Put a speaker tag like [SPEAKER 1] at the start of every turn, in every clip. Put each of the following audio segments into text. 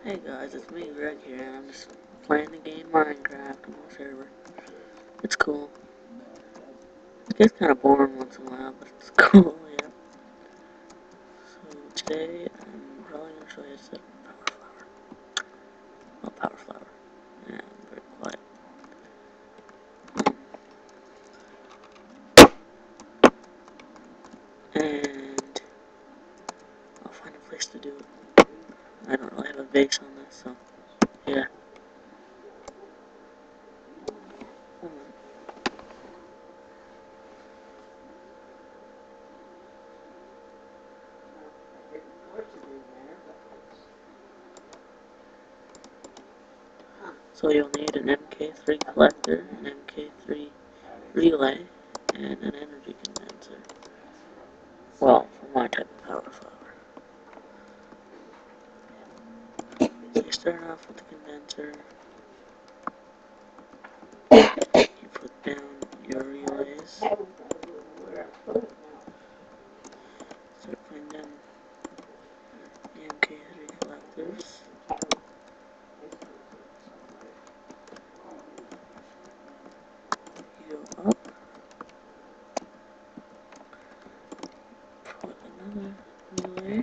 [SPEAKER 1] Hey guys, it's me, Greg here, and I'm just playing the game Minecraft on my server. It's cool. It gets kind of boring once in a while, but it's cool, yeah. So today, I'm probably going to show you a set of power flower. Oh, power flower. Yeah, I'm very quiet. And I'll find a place to do it. I don't really have a base on this, so yeah. So you'll need an MK3 collector, an MK3 relay, and an energy condenser. Well, for my type of power flower. So you start off with the condenser. You put down your relays. Start putting down the MK3 collectors. You go up. Put another relay.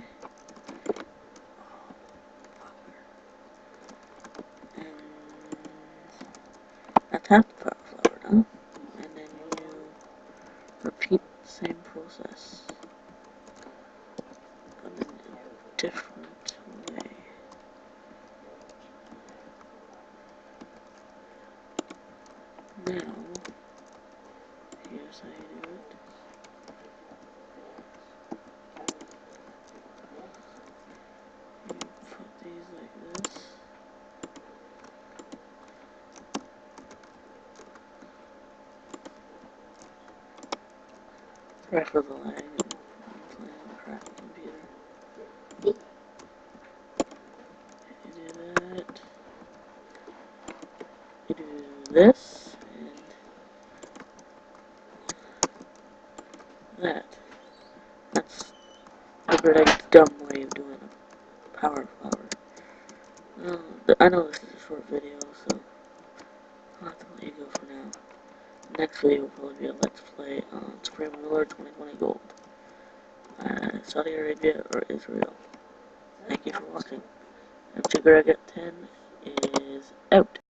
[SPEAKER 1] And that's half the power flower done. And then you repeat the same process, but in a different way. Now, here's how you do it. You put these like this. Sorry for the lag. I'm playing on a crappy computer. You do that. You do this and that. That's a very dumb way of doing a power flower. I know this is a short video, so I'll have to let you go for now. Next video will probably be a Let's Play on Supreme Ruler 2020 Gold. Saudi Arabia or Israel. Thank you for watching. MTGreg10 is out.